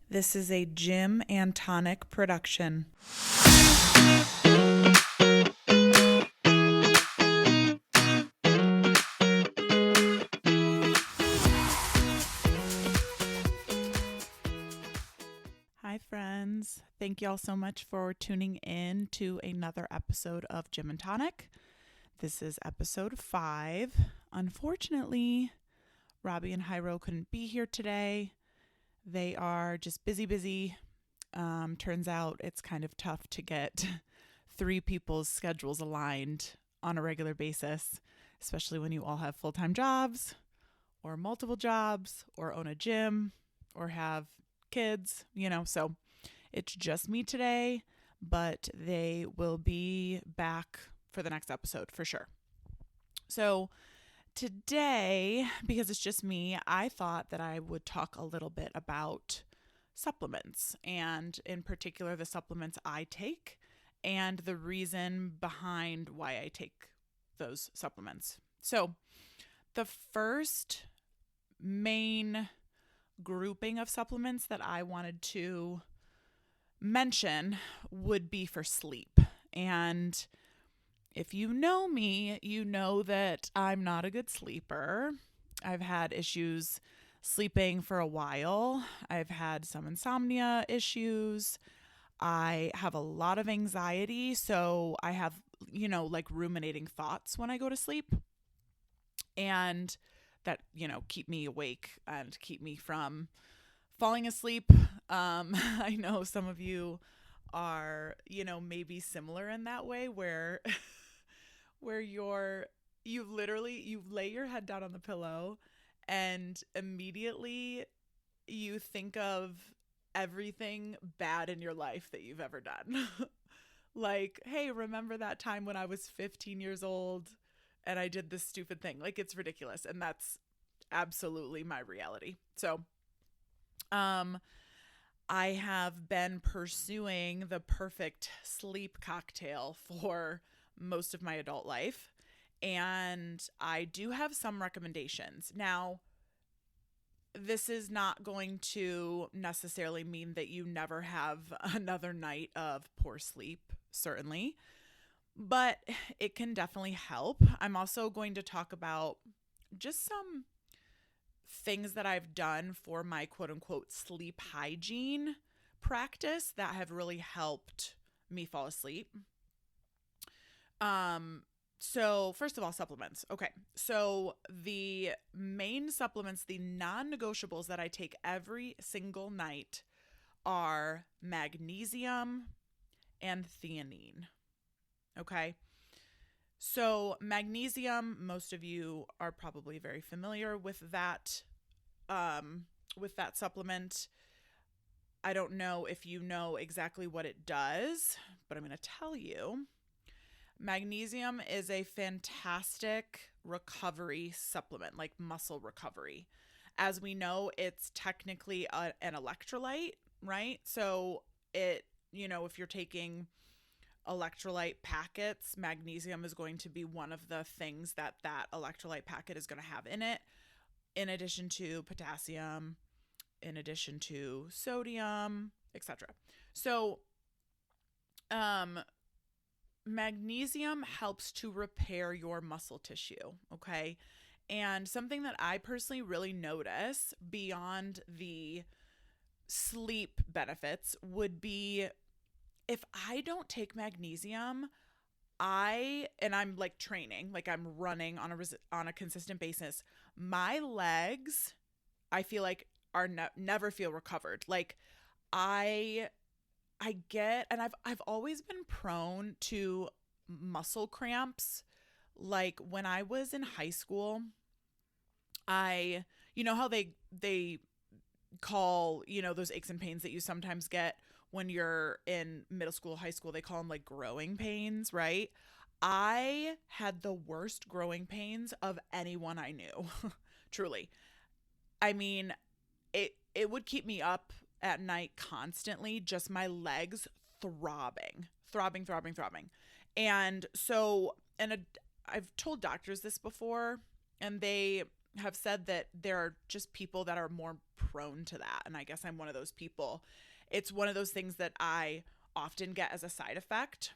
This is a Gym and Tonic production. Hi, friends. Thank you all so much for tuning in to another episode of Gym and Tonic. This is episode 5. Unfortunately, Robbie and Jairo couldn't be here today. They are just busy. Turns out it's kind of tough to get 3 people's schedules aligned on a regular basis, especially when you all have full-time jobs or multiple jobs or own a gym or have kids, so it's just me today, but they will be back for the next episode for sure. So today, because it's just me, I thought that I would talk a little bit about supplements, and in particular the supplements I take and the reason behind why I take those supplements. So the first main grouping of supplements that I wanted to mention would be for sleep. And if you know me, you know that I'm not a good sleeper. I've had issues sleeping for a while. I've had some insomnia issues. I have a lot of anxiety, so I have, ruminating thoughts when I go to sleep. And that, keep me awake and keep me from falling asleep. I know some of you are, maybe similar in that way where where you lay your head down on the pillow and immediately you think of everything bad in your life that you've ever done. Like, hey, remember that time when I was 15 years old and I did this stupid thing? Like, it's ridiculous. And that's absolutely my reality. So, I have been pursuing the perfect sleep cocktail for most of my adult life, and I do have some recommendations. Now, this is not going to necessarily mean that you never have another night of poor sleep, certainly, but it can definitely help. I'm also going to talk about just some things that I've done for my quote unquote sleep hygiene practice that have really helped me fall asleep. So first of all, supplements. Okay. So the main supplements, the non-negotiables that I take every single night are magnesium and theanine. Okay. So magnesium, most of you are probably very familiar with that supplement. I don't know if you know exactly what it does, but I'm going to tell you. Magnesium is a fantastic recovery supplement, like muscle recovery. As we know, it's technically an electrolyte, right? So if you're taking electrolyte packets, magnesium is going to be one of the things that electrolyte packet is going to have in it, in addition to potassium, in addition to sodium, etc. So, magnesium helps to repair your muscle tissue, okay? And something that I personally really notice beyond the sleep benefits would be if I don't take magnesium, I'm like training, like I'm running on a consistent basis, my legs, I feel like are never feel recovered. Like I get, and I've always been prone to muscle cramps. Like when I was in high school, you know how they call, those aches and pains that you sometimes get when you're in middle school, high school, they call them like growing pains, right? I had the worst growing pains of anyone I knew. Truly. I mean, it would keep me up at night constantly, just my legs throbbing. And so, I've told doctors this before, and they have said that there are just people that are more prone to that. And I guess I'm one of those people. It's one of those things that I often get as a side effect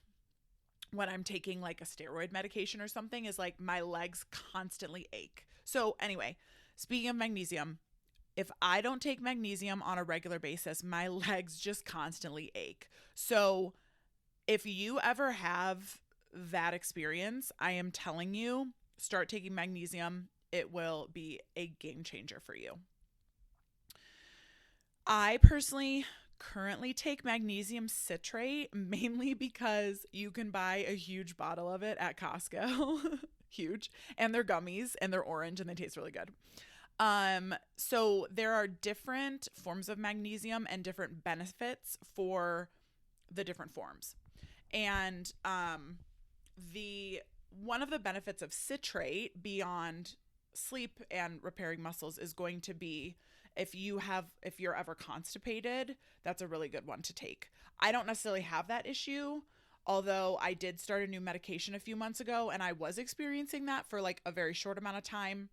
when I'm taking like a steroid medication or something, is like my legs constantly ache. So anyway, speaking of magnesium, if I don't take magnesium on a regular basis, my legs just constantly ache. So if you ever have that experience, I am telling you, start taking magnesium. It will be a game changer for you. I personally currently take magnesium citrate mainly because you can buy a huge bottle of it at Costco. Huge. And they're gummies and they're orange and they taste really good. So there are different forms of magnesium and different benefits for the different forms. And the one of the benefits of citrate beyond sleep and repairing muscles is going to be if you're ever constipated, that's a really good one to take. I don't necessarily have that issue, although I did start a new medication a few months ago and I was experiencing that for like a very short amount of time.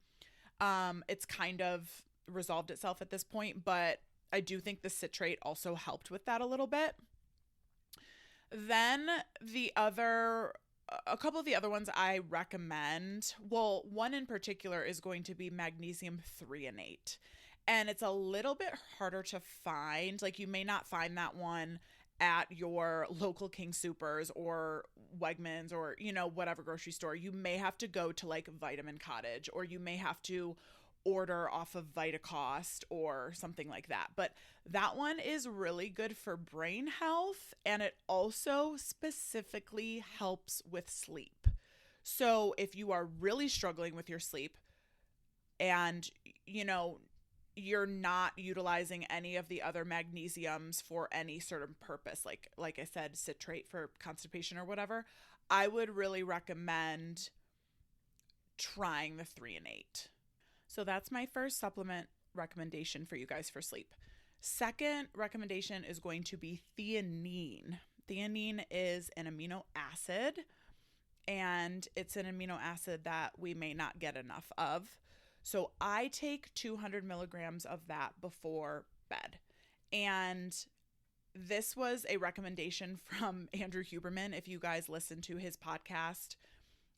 It's kind of resolved itself at this point, but I do think the citrate also helped with that a little bit. Then a couple of the other ones I recommend, well, one in particular is going to be magnesium threonate. And it's a little bit harder to find. Like you may not find that one at your local King Soopers or Wegmans or, whatever grocery store. You may have to go to like Vitamin Cottage, or you may have to order off of VitaCost or something like that. But that one is really good for brain health, and it also specifically helps with sleep. So if you are really struggling with your sleep and, you're not utilizing any of the other magnesiums for any certain purpose, like I said, citrate for constipation or whatever, I would really recommend trying the threonate. So that's my first supplement recommendation for you guys for sleep. Second recommendation is going to be theanine. Theanine is an amino acid, and it's an amino acid that we may not get enough of. So I take 200 milligrams of that before bed. And this was a recommendation from Andrew Huberman. If you guys listen to his podcast,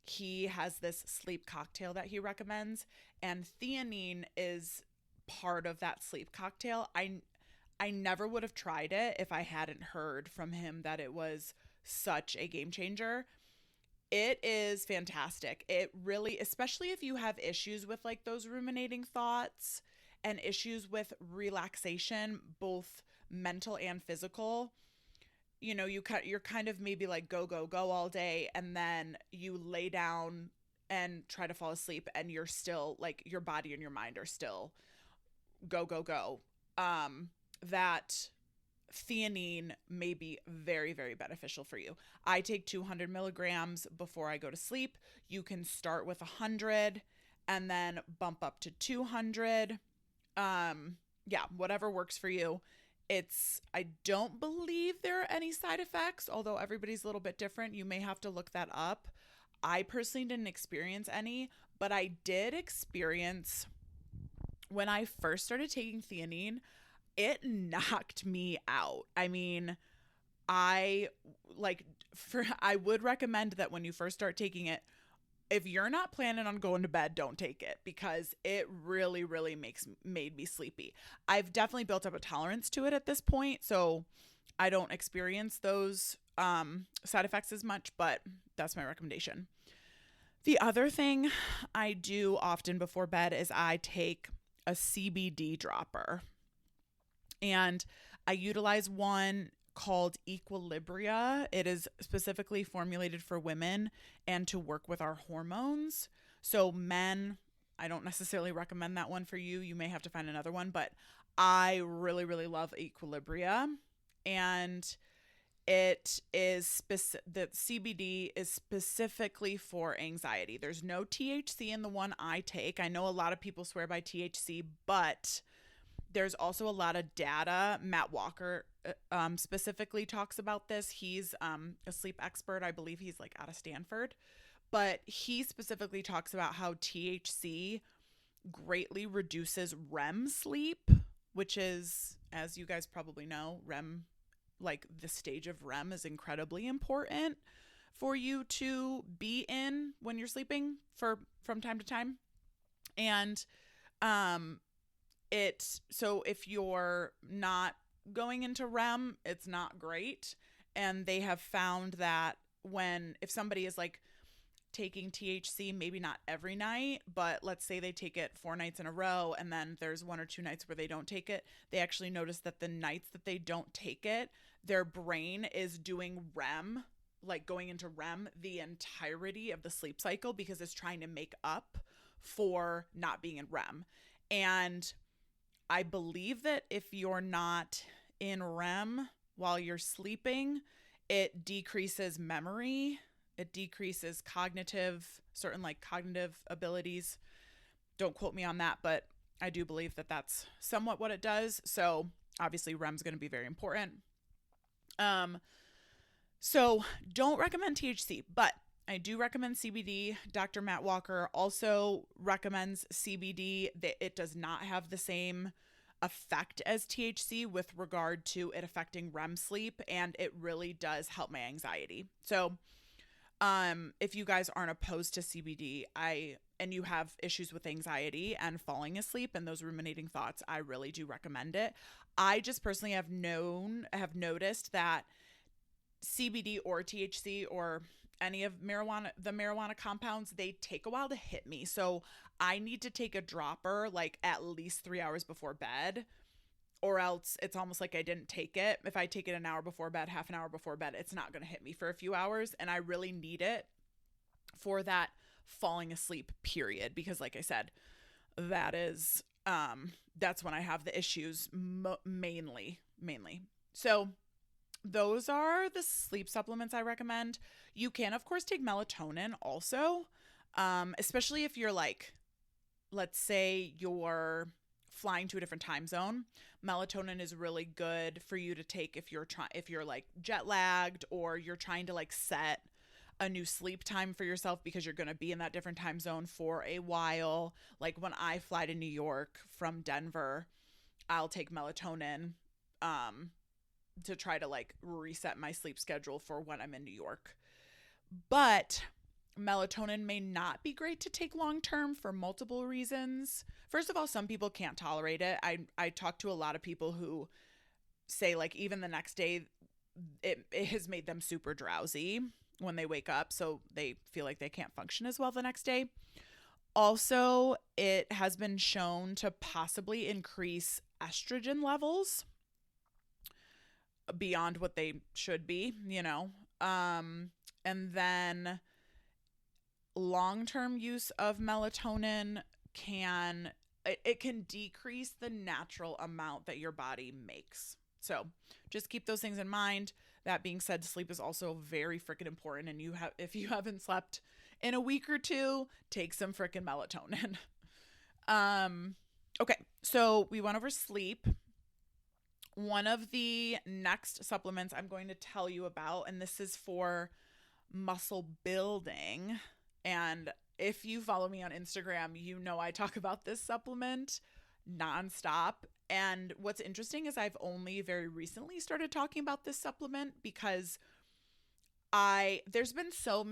he has this sleep cocktail that he recommends, and theanine is part of that sleep cocktail. I never would have tried it if I hadn't heard from him that it was such a game changer. It is fantastic. It really, especially if you have issues with like those ruminating thoughts and issues with relaxation, both mental and physical, you're kind of maybe like go all day, and then you lay down and try to fall asleep and you're still like your body and your mind are still go. That theanine may be very, very beneficial for you. I take 200 milligrams before I go to sleep. You can start with 100 and then bump up to 200. Whatever works for you. I don't believe there are any side effects, although everybody's a little bit different. You may have to look that up. I personally didn't experience any, but I did experience when I first started taking theanine, it knocked me out. I mean, I would recommend that when you first start taking it, if you're not planning on going to bed, don't take it, because it really, really made me sleepy. I've definitely built up a tolerance to it at this point, so I don't experience those side effects as much, but that's my recommendation. The other thing I do often before bed is I take a CBD dropper. And I utilize one called Equilibria. It is specifically formulated for women and to work with our hormones. So men, I don't necessarily recommend that one for you. You may have to find another one, but I really, really love Equilibria. And it is the CBD is specifically for anxiety. There's no THC in the one I take. I know a lot of people swear by THC, but there's also a lot of data. Matt Walker specifically talks about this. He's a sleep expert. I believe he's like out of Stanford. But he specifically talks about how THC greatly reduces REM sleep, which is, as you guys probably know, REM, like the stage of REM is incredibly important for you to be in when you're sleeping from time to time. And so if you're not going into REM, it's not great. And they have found that if somebody is like taking THC, maybe not every night, but let's say they take it 4 nights in a row, and then there's 1 or 2 nights where they don't take it, they actually notice that the nights that they don't take it, their brain is doing REM, like going into REM the entirety of the sleep cycle, because it's trying to make up for not being in REM. And I believe that if you're not in REM while you're sleeping, it decreases memory, it decreases certain cognitive abilities. Don't quote me on that, but I do believe that that's somewhat what it does. So obviously REM is going to be very important. So don't recommend THC, but I do recommend CBD. Dr. Matt Walker also recommends CBD. That it does not have the same effect as THC with regard to it affecting REM sleep, and it really does help my anxiety. So if you guys aren't opposed to CBD, and you have issues with anxiety and falling asleep and those ruminating thoughts, I really do recommend it. I just personally have noticed that CBD or THC or any of the marijuana compounds, they take a while to hit me. So I need to take a dropper like at least 3 hours before bed, or else it's almost like I didn't take it. If I take it an hour before bed, half an hour before bed, it's not going to hit me for a few hours. And I really need it for that falling asleep period, because like I said, that's when I have the issues mainly. So those are the sleep supplements I recommend. You can, of course, take melatonin also, especially if you're like, let's say you're flying to a different time zone. Melatonin is really good for you to take if you're like jet lagged, or you're trying to like set a new sleep time for yourself because you're going to be in that different time zone for a while. Like when I fly to New York from Denver, I'll take melatonin to try to like reset my sleep schedule for when I'm in New York. But melatonin may not be great to take long term for multiple reasons. First of all, some people can't tolerate it. I talk to a lot of people who say like even the next day it has made them super drowsy when they wake up, so they feel like they can't function as well the next day. Also, it has been shown to possibly increase estrogen levels beyond what they should be, and then long-term use of melatonin can decrease the natural amount that your body makes. So just keep those things in mind. That being said, sleep is also very freaking important, and if you haven't slept in a week or two, take some freaking melatonin. Okay, so we went over sleep. One of the next supplements I'm going to tell you about, and this is for muscle building, and if you follow me on Instagram, you know I talk about this supplement nonstop. And what's interesting is I've only very recently started talking about this supplement because there's been so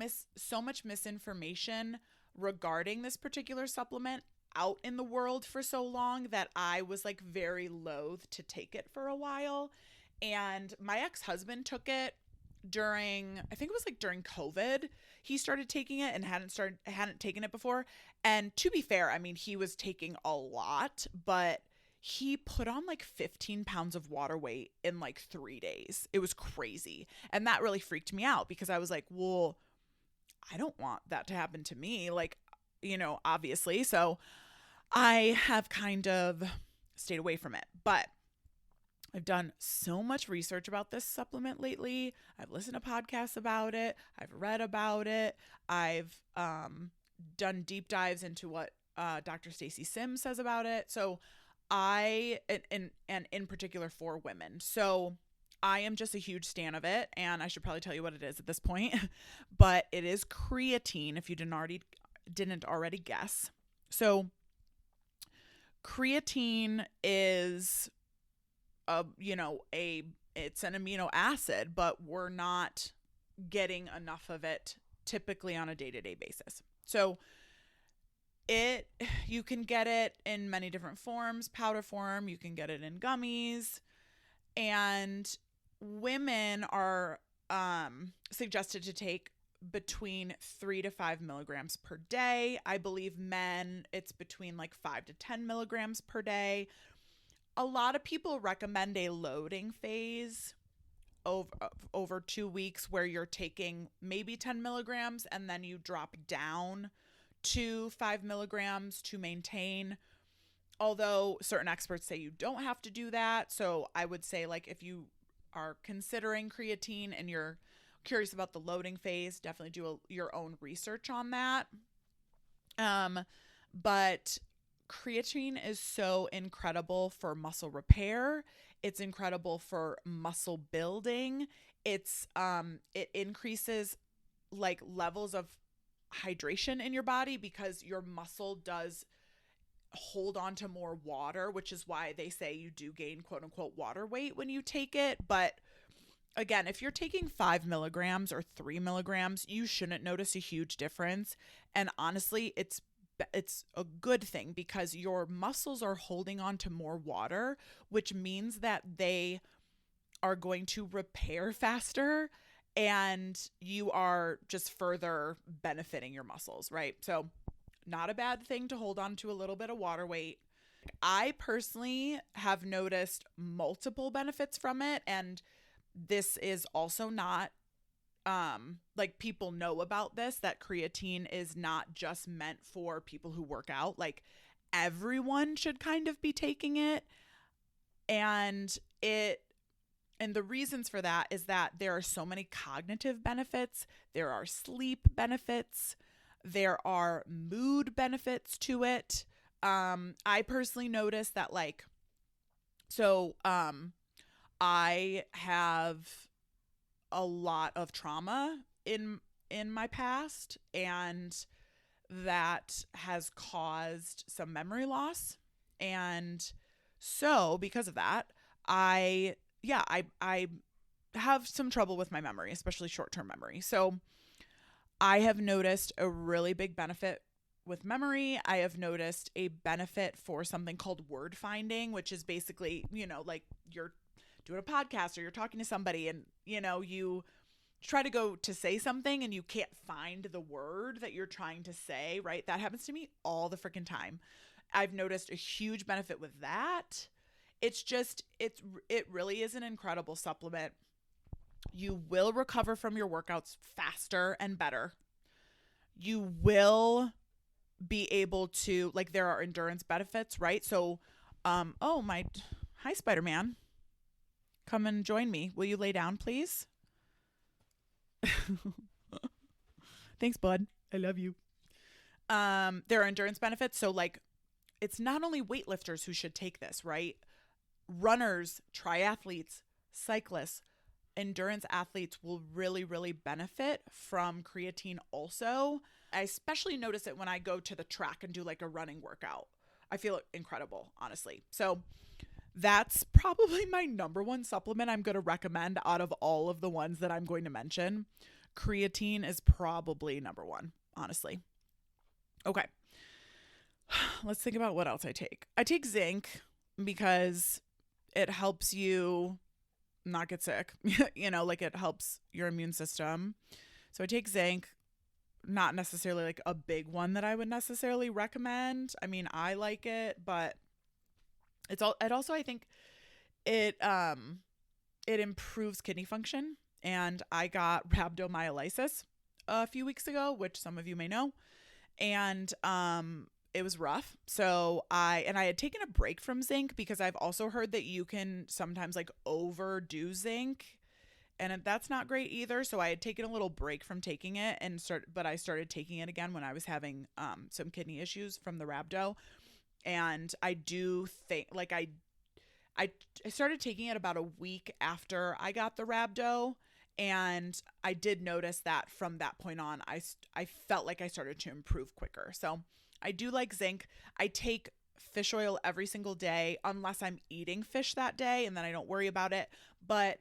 much misinformation regarding this particular supplement out in the world for so long that I was like very loath to take it for a while. And my ex-husband took it during COVID. He started taking it and hadn't taken it before. And to be fair, I mean, he was taking a lot, but he put on like 15 pounds of water weight in like 3 days. It was crazy. And that really freaked me out because I was like, well, I don't want that to happen to me. Like, obviously. So I have kind of stayed away from it, but I've done so much research about this supplement lately. I've listened to podcasts about it. I've read about it. I've done deep dives into what Dr. Stacy Sims says about it. So and in particular for women. So I am just a huge stan of it, and I should probably tell you what it is at this point, but it is creatine if you didn't already guess. So creatine is it's an amino acid, but we're not getting enough of it typically on a day-to-day basis. So you can get it in many different forms, powder form, you can get it in gummies, and women are suggested to take between 3 to 5 milligrams per day. I believe men, it's between like 5 to 10 milligrams per day. A lot of people recommend a loading phase over 2 weeks where you're taking maybe 10 milligrams and then you drop down to 5 milligrams to maintain. Although certain experts say you don't have to do that. So I would say, like, if you are considering creatine and you're curious about the loading phase, definitely do your own research on that. But creatine is so incredible for muscle repair. It's incredible for muscle building. It increases like levels of hydration in your body because your muscle does hold on to more water, which is why they say you do gain quote unquote water weight when you take it. But again, if you're taking 5 milligrams or 3 milligrams, you shouldn't notice a huge difference. And honestly, it's a good thing because your muscles are holding on to more water, which means that they are going to repair faster and you are just further benefiting your muscles, right? So not a bad thing to hold on to a little bit of water weight. I personally have noticed multiple benefits from it, and this is also not like people know about this, that creatine is not just meant for people who work out. Like everyone should kind of be taking it. And the reasons for that is that there are so many cognitive benefits. There are sleep benefits. There are mood benefits to it. I personally noticed that I have a lot of trauma in my past, and that has caused some memory loss. And so because of that, I have some trouble with my memory, especially short-term memory. So I have noticed a really big benefit with memory. I have noticed a benefit for something called word finding, which is basically, like you're doing a podcast or you're talking to somebody and, you try to go to say something and you can't find the word that you're trying to say, right? That happens to me all the freaking time. I've noticed a huge benefit with that. It's just, it really is an incredible supplement. You will recover from your workouts faster and better. You will be able to, like, there are endurance benefits, right? So, hi, Spider-Man. Come and join me. Will you lay down, please? Thanks, bud. I love you. There are endurance benefits. So, like, it's not only weightlifters who should take this, right? Runners, triathletes, cyclists, endurance athletes will really, really benefit from creatine also. I especially notice it when I go to the track and do like a running workout. I feel incredible, honestly. So that's probably my number one supplement I'm going to recommend out of all of the ones that I'm going to mention. Creatine is probably number one, honestly. Okay. Let's think about what else I take. I take zinc because it helps you not get sick, like it helps your immune system. So I take zinc, not necessarily like a big one that I would necessarily recommend. I mean, I like it, but it also, I think it improves kidney function. And I got rhabdomyolysis a few weeks ago, which some of you may know. And, it was rough. So I had taken a break from zinc because I've also heard that you can sometimes like overdo zinc, and that's not great either. So I had taken a little break from taking it but I started taking it again when I was having some kidney issues from the rhabdo. And I do think like I started taking it about a week after I got the rhabdo. And I did notice that from that point on, I felt like I started to improve quicker. So I do like zinc. I take fish oil every single day unless I'm eating fish that day, and then I don't worry about it. But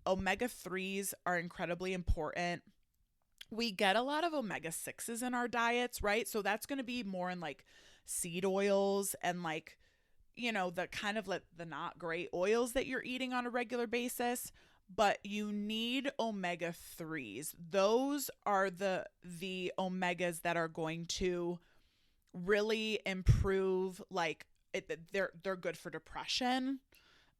omega-3s are incredibly important. We get a lot of omega-6s in our diets, right? So that's going to be more in like seed oils and like, the kind of like the not great oils that you're eating on a regular basis. But you need omega-3s. Those are the omegas that are going to really improve, like they're good for depression.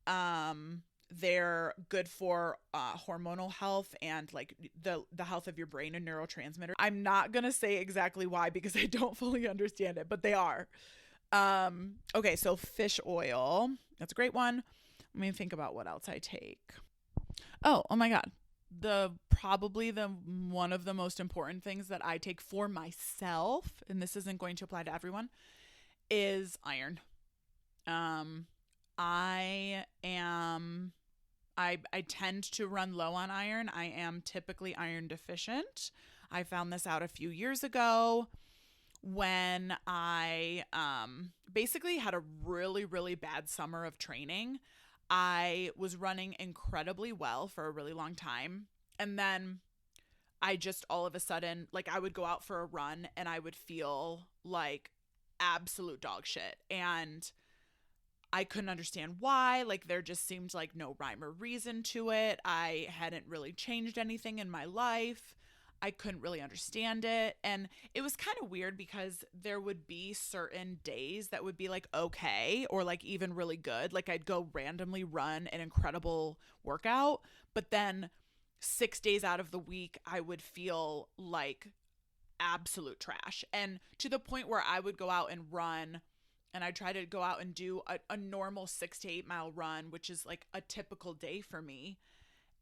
They're good for hormonal health and like the health of your brain and neurotransmitter. I'm not gonna say exactly why because I don't fully understand it, but they are. Okay, so fish oil, that's a great one. Let me think about what else I take. Oh my God. Probably the one of the most important things that I take for myself, and this isn't going to apply to everyone, is iron. I tend to run low on iron. I am typically iron deficient. I found this out a few years ago when I basically had a really, really bad summer of training. I was running incredibly well for a really long time. And then I just all of a sudden, like I would go out for a run and I would feel like absolute dog shit. And I couldn't understand why. Like there just seemed like no rhyme or reason to it. I hadn't really changed anything in my life. I couldn't really understand it. And it was kind of weird because there would be certain days that would be like okay or like even really good. Like I'd go randomly run an incredible workout, but then 6 days out of the week I would feel like absolute trash. And to the point where I would go out and run, and I try to go out and do a normal 6 to 8 mile run, which is like a typical day for me.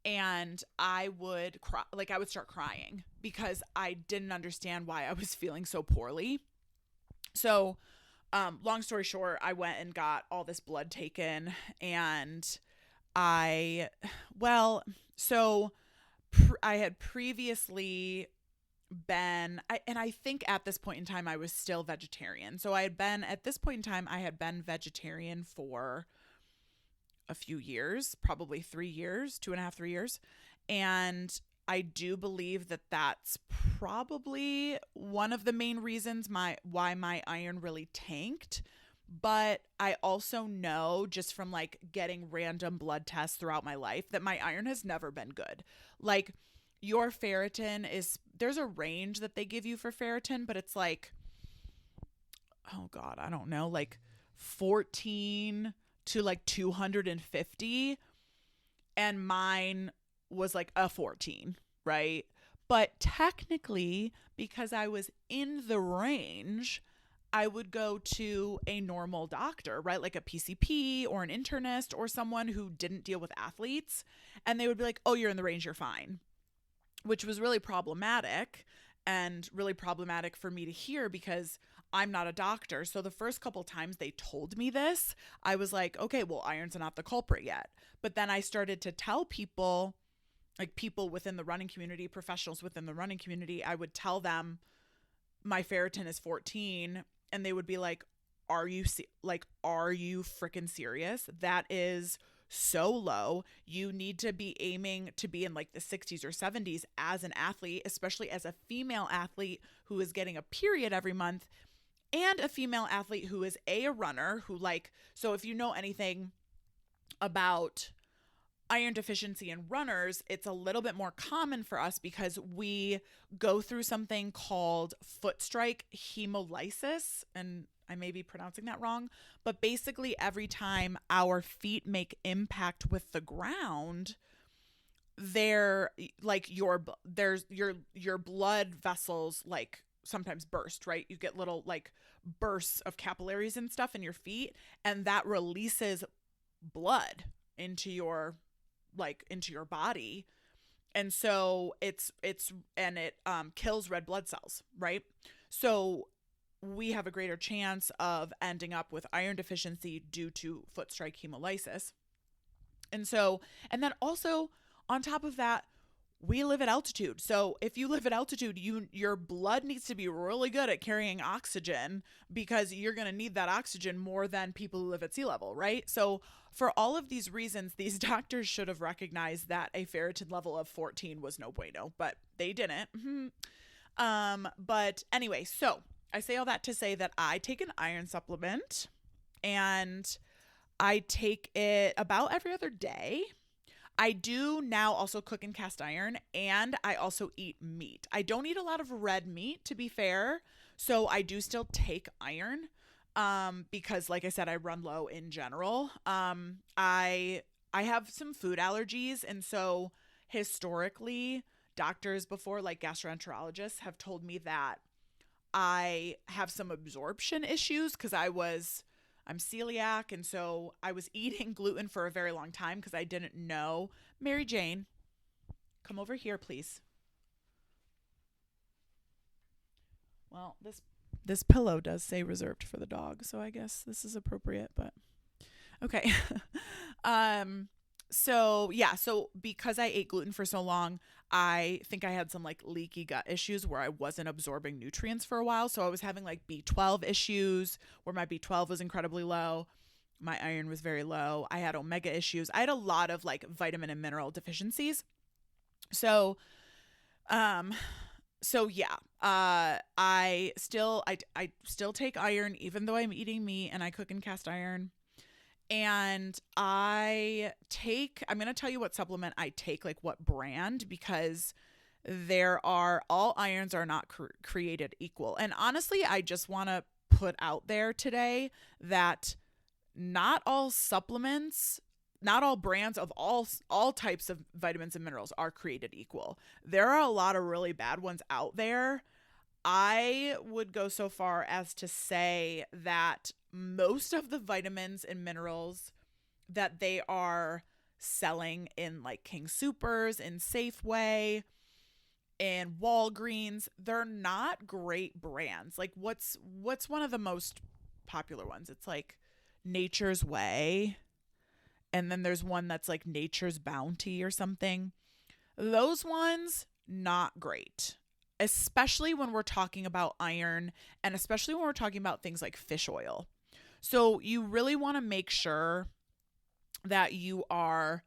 And I would cry, like I would start crying because I didn't understand why I was feeling so poorly. So, long story short, I went and got all this blood taken, and I had previously been, and I think at this point in time I was still vegetarian. So at this point in time I had been vegetarian for a few years, probably 3 years, 2.5, 3 years. And I do believe that that's probably one of the main reasons why my iron really tanked. But I also know just from like getting random blood tests throughout my life that my iron has never been good. Like your ferritin there's a range that they give you for ferritin, but it's like, oh God, I don't know, like 14 to like 250, and mine was like a 14, right? But technically, because I was in the range, I would go to a normal doctor, right? Like a PCP or an internist or someone who didn't deal with athletes, and they would be like, oh, you're in the range, you're fine, which was really problematic for me to hear because I'm not a doctor. So the first couple times they told me this, I was like, okay, well, iron's not the culprit yet. But then I started to tell people, like people within the running community, professionals within the running community, I would tell them my ferritin is 14, and they would be like, are you freaking serious? That is so low. You need to be aiming to be in like the 60s or 70s as an athlete, especially as a female athlete who is getting a period every month, and a female athlete who is a runner who so if you know anything about iron deficiency in runners, it's a little bit more common for us because we go through something called foot strike hemolysis, and I may be pronouncing that wrong, but basically every time our feet make impact with the ground, your blood vessels like sometimes burst, right? You get little like bursts of capillaries and stuff in your feet, and that releases blood into your body. And so it kills red blood cells, right? So we have a greater chance of ending up with iron deficiency due to foot strike hemolysis. And then also on top of that, we live at altitude. So if you live at altitude, your blood needs to be really good at carrying oxygen because you're going to need that oxygen more than people who live at sea level, right? So for all of these reasons, these doctors should have recognized that a ferritin level of 14 was no bueno, but they didn't. But anyway, so I say all that to say that I take an iron supplement, and I take it about every other day. I do now also cook in cast iron, and I also eat meat. I don't eat a lot of red meat, to be fair, so I do still take iron because, like I said, I run low in general. I have some food allergies, and so historically, doctors before, like gastroenterologists, have told me that I have some absorption issues because I'm celiac, and so I was eating gluten for a very long time because I didn't know. Mary Jane, come over here, please. Well, this pillow does say reserved for the dog, so I guess this is appropriate, but okay. So because I ate gluten for so long, I think I had some like leaky gut issues where I wasn't absorbing nutrients for a while. So I was having like B12 issues where my B12 was incredibly low. My iron was very low. I had omega issues. I had a lot of like vitamin and mineral deficiencies. So, I still take iron even though I'm eating meat and I cook in cast iron. And I'm going to tell you what supplement I take, like what brand, because all irons are not created equal. And honestly, I just want to put out there today that not all supplements, not all brands of all types of vitamins and minerals are created equal. There are a lot of really bad ones out there. I would go so far as to say that most of the vitamins and minerals that they are selling in like King Soopers, in Safeway, in Walgreens, they're not great brands. Like what's one of the most popular ones? It's like Nature's Way. And then there's one that's like Nature's Bounty or something. Those ones, not great. Especially when we're talking about iron, and especially when we're talking about things like fish oil. So you really want to make sure that you are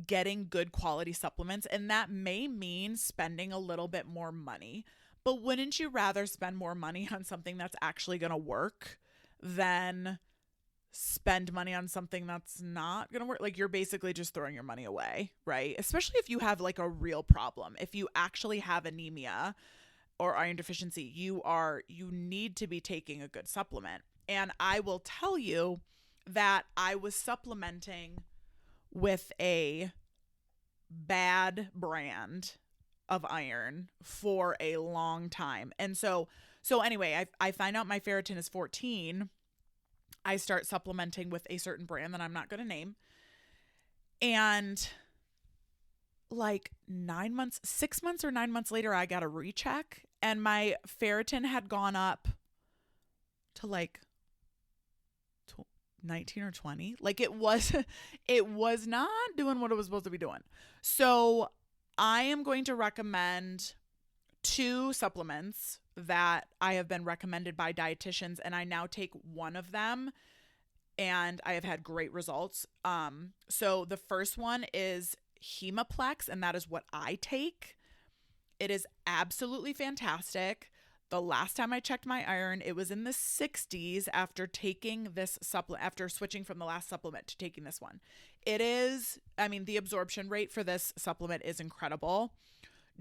getting good quality supplements, and that may mean spending a little bit more money. But wouldn't you rather spend more money on something that's actually going to work than spend money on something that's not going to work? Like you're basically just throwing your money away, right? Especially if you have like a real problem. If you actually have anemia or iron deficiency, you need to be taking a good supplement. And I will tell you that I was supplementing with a bad brand of iron for a long time. And so anyway, I find out my ferritin is 14. I start supplementing with a certain brand that I'm not going to name. And like 6 months or 9 months later, I got a recheck and my ferritin had gone up to like 19 or 20. Like it was not doing what it was supposed to be doing. So I am going to recommend 2 supplements that I have been recommended by dietitians, and I now take one of them and I have had great results. So the first one is Hemaplex, and that is what I take. It is absolutely fantastic. The last time I checked my iron, it was in the 60s after taking this supplement, after switching from the last supplement to taking this one. The absorption rate for this supplement is incredible.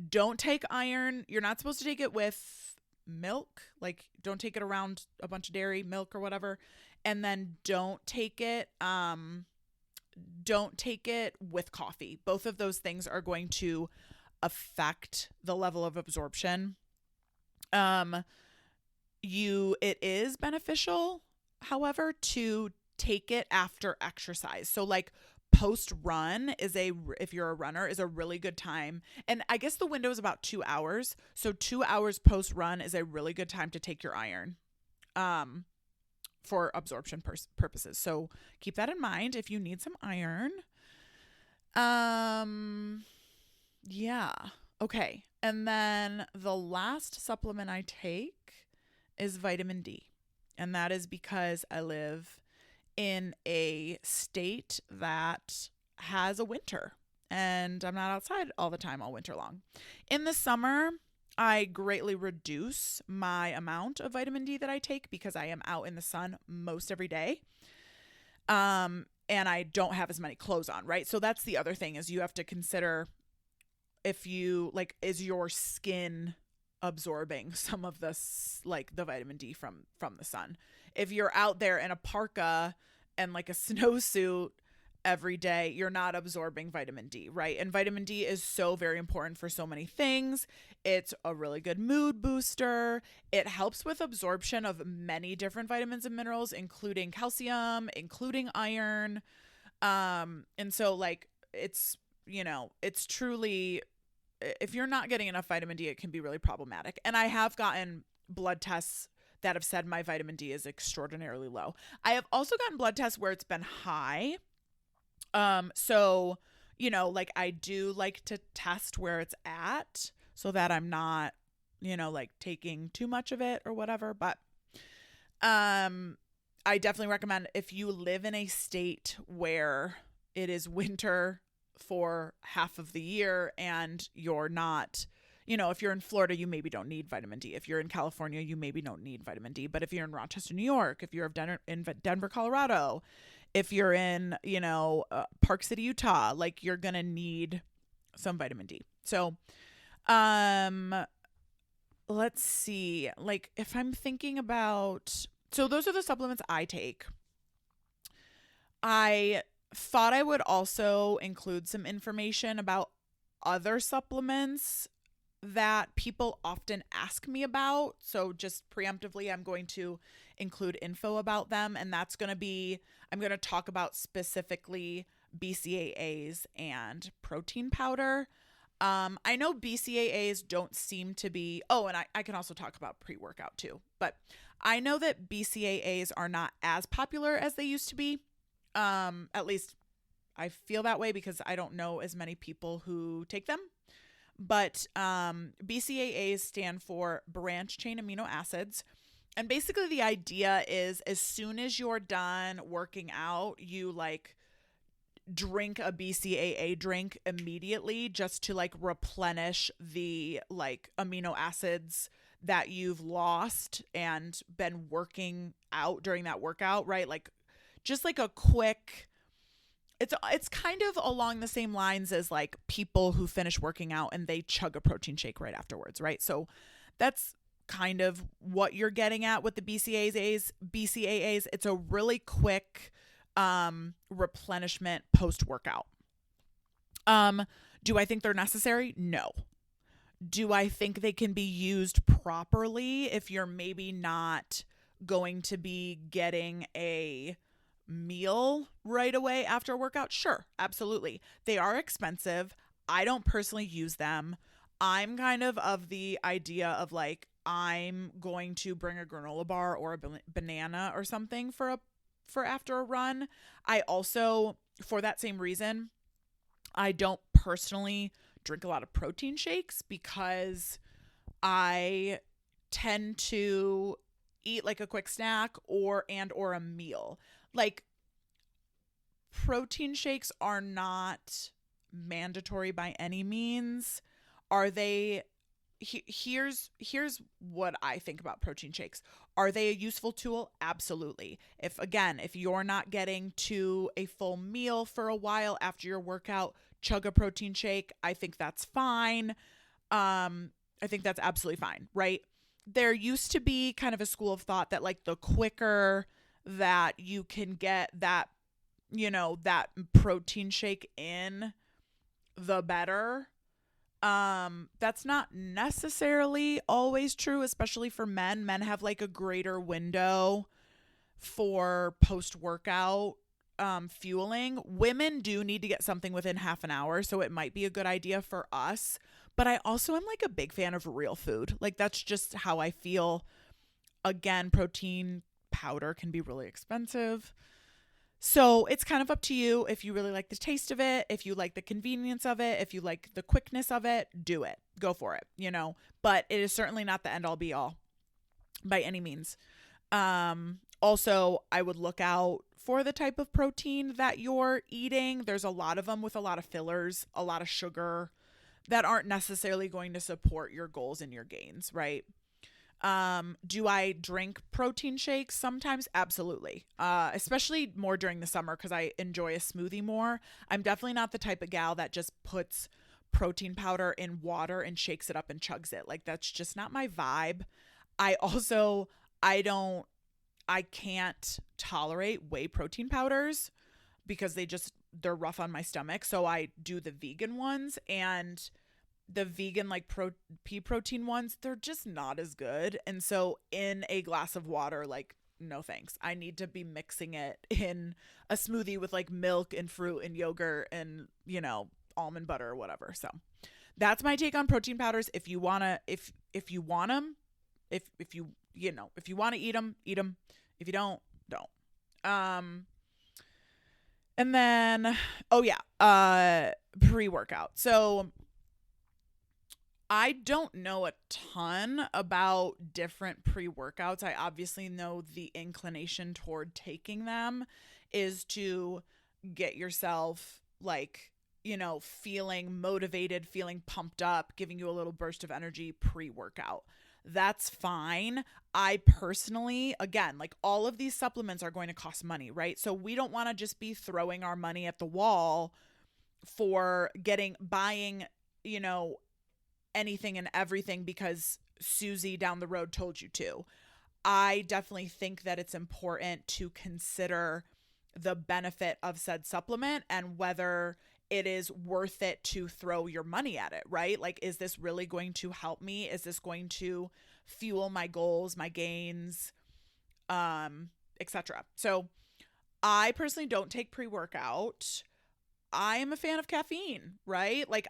Don't take iron. You're not supposed to take it with milk. Like don't take it around a bunch of dairy, milk or whatever. And then don't take it with coffee. Both of those things are going to affect the level of absorption. It is beneficial, however, to take it after exercise. So like post run if you're a runner, is a really good time. And I guess the window is about 2 hours. So 2 hours post run is a really good time to take your iron, for absorption purposes. So keep that in mind if you need some iron. Yeah. Okay. And then the last supplement I take is vitamin D. And that is because I live in a state that has a winter and I'm not outside all the time all winter long. In the summer, I greatly reduce my amount of vitamin D that I take because I am out in the sun most every day. And I don't have as many clothes on, right? So that's the other thing is you have to consider if you like, is your skin absorbing some of this, like the vitamin D from the sun? If you're out there in a parka and like a snowsuit every day, you're not absorbing vitamin D, right? And vitamin D is so very important for so many things. It's a really good mood booster. It helps with absorption of many different vitamins and minerals, including calcium, including iron. And so like it's, you know, it's truly, if you're not getting enough vitamin D, it can be really problematic. And I have gotten blood tests that have said my vitamin D is extraordinarily low. I have also gotten blood tests where it's been high. So, you know, like I do like to test where it's at so that I'm not, you know, like taking too much of it or whatever. But, I definitely recommend if you live in a state where it is winter for half of the year and you're not, you know, if you're in Florida, you maybe don't need vitamin D. If you're in California, you maybe don't need vitamin D. But if you're in Rochester, New York, if you're in Denver, Colorado, if you're in, you know, Park City, Utah, like you're going to need some vitamin D. So, let's see, like if I'm thinking about, so those are the supplements I take. I thought I would also include some information about other supplements that people often ask me about. So just preemptively, I'm going to include info about them. And that's going to be, I'm going to talk about specifically BCAAs and protein powder. I know BCAAs don't seem to be, oh, and I can also talk about pre-workout too, but I know that BCAAs are not as popular as they used to be. At least I feel that way because I don't know as many people who take them. But BCAAs stand for branch chain amino acids. And basically the idea is as soon as you're done working out, you like drink a BCAA drink immediately just to like replenish the like amino acids that you've lost and been working out during that workout, right? Like just like a quick, it's kind of along the same lines as like people who finish working out and they chug a protein shake right afterwards, right? So that's kind of what you're getting at with the BCAAs. It's a really quick replenishment post-workout. Do I think they're necessary? No. Do I think they can be used properly if you're maybe not going to be getting a meal right away after a workout? Sure, absolutely. They are expensive. I don't personally use them. I'm kind of the idea of like, I'm going to bring a granola bar or a banana or something for after a run. I also, for that same reason, I don't personally drink a lot of protein shakes because I tend to eat like a quick snack or a meal. Like protein shakes are not mandatory by any means. Are they? Here's what I think about protein shakes. Are they a useful tool? Absolutely. If you're not getting to a full meal for a while after your workout, chug a protein shake. I think that's fine. I think that's absolutely fine, right? There used to be kind of a school of thought that like the quicker that you can get that, you know, that protein shake in, the better. That's not necessarily always true, especially for men. Men have like a greater window for post-workout fueling. Women do need to get something within half an hour, so it might be a good idea for us. But I also am like a big fan of real food. Like that's just how I feel. Again, protein powder can be really expensive. So it's kind of up to you if you really like the taste of it, if you like the convenience of it, if you like the quickness of it, do it. Go for it, But it is certainly not the end all be all by any means. Also, I would look out for the type of protein that you're eating. There's a lot of them with a lot of fillers, a lot of sugar that aren't necessarily going to support your goals and your gains, right? Do I drink protein shakes sometimes? Absolutely. Especially more during the summer because I enjoy a smoothie more. I'm definitely not the type of gal that just puts protein powder in water and shakes it up and chugs it. Like, that's just not my vibe. I can't tolerate whey protein powders because they're rough on my stomach. So I do the vegan ones, and the vegan like pea protein ones, they're just not as good. And so in a glass of water, like, no thanks. I need to be mixing it in a smoothie with like milk and fruit and yogurt and, almond butter or whatever. So that's my take on protein powders. If you want them, if you want to eat them, eat them. If you don't. And then, pre-workout. So I don't know a ton about different pre-workouts. I obviously know the inclination toward taking them is to get yourself feeling motivated, feeling pumped up, giving you a little burst of energy pre-workout. That's fine. I personally, again, like, all of these supplements are going to cost money, right? So we don't want to just be throwing our money at the wall for buying, anything and everything because Susie down the road told you to. I definitely think that it's important to consider the benefit of said supplement and whether it is worth it to throw your money at it, right? Like, is this really going to help me? Is this going to fuel my goals, my gains, etc.? So I personally don't take pre-workout. I am a fan of caffeine, right? Like,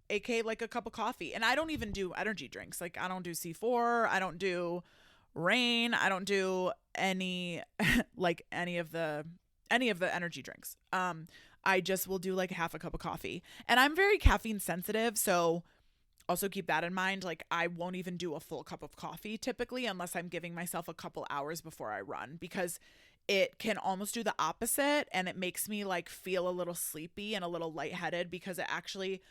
aka like a cup of coffee. And I don't even do energy drinks. Like, I don't do C4. I don't do Rain. I don't do any of the energy drinks. I just will do like half a cup of coffee. And I'm very caffeine sensitive, so also keep that in mind. Like, I won't even do a full cup of coffee typically unless I'm giving myself a couple hours before I run, because it can almost do the opposite and it makes me like feel a little sleepy and a little lightheaded because it actually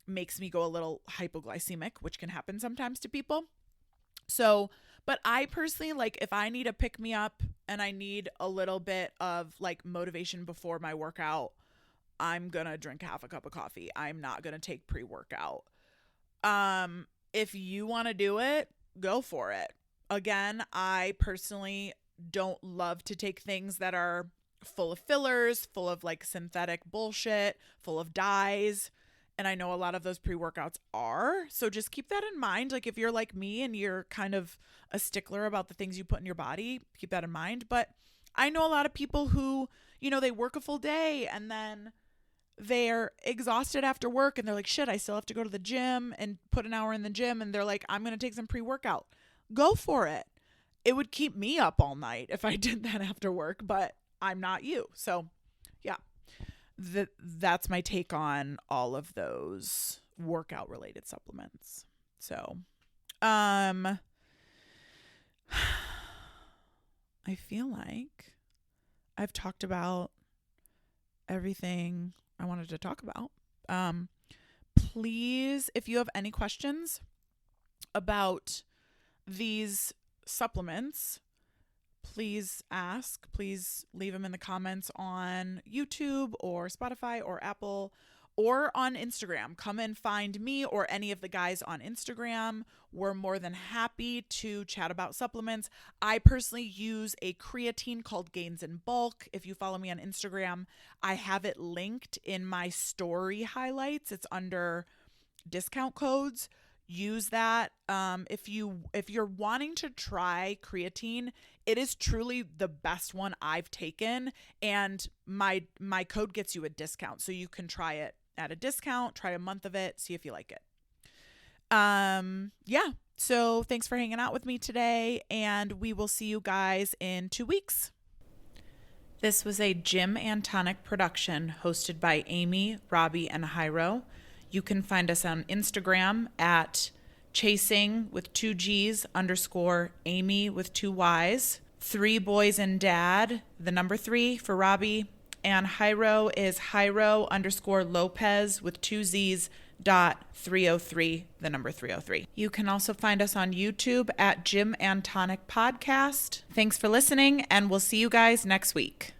makes me go a little hypoglycemic, which can happen sometimes to people. So, but I personally, like, if I need a pick me up and I need a little bit of like motivation before my workout, I'm gonna drink half a cup of coffee. I'm not gonna take pre-workout. If you want to do it, go for it. Again, I personally don't love to take things that are full of fillers, full of like synthetic bullshit, full of dyes. And I know a lot of those pre-workouts are. So just keep that in mind. Like, if you're like me and you're kind of a stickler about the things you put in your body, keep that in mind. But I know a lot of people who, they work a full day and then they're exhausted after work and they're like, shit, I still have to go to the gym and put an hour in the gym. And they're like, I'm going to take some pre-workout. Go for it. It would keep me up all night if I did that after work, but I'm not you. So yeah. That's my take on all of those workout related supplements. So, I feel like I've talked about everything I wanted to talk about. Please, if you have any questions about these supplements, please ask. Please leave them in the comments on YouTube or Spotify or Apple or on Instagram. Come and find me or any of the guys on Instagram. We're more than happy to chat about supplements. I personally use a creatine called Gains in Bulk. If you follow me on Instagram, I have it linked in my story highlights. It's under discount codes. Use that. If you're wanting to try creatine, it is truly the best one I've taken, and my code gets you a discount, so you can try it at a discount, try a month of it, see if you like it. Yeah. So thanks for hanging out with me today, and we will see you guys in 2 weeks. This was a Gym and Tonic production hosted by Amy, Robbie, and Jairo. You can find us on Instagram at chasing with 2 G's _ Amy with 2 Y's. 3 Boys and Dad, the number 3 for Robbie. And Jairo is Jairo _ Lopez with 2 Z's .303, the number 303. You can also find us on YouTube at Gym and Tonic Podcast. Thanks for listening, and we'll see you guys next week.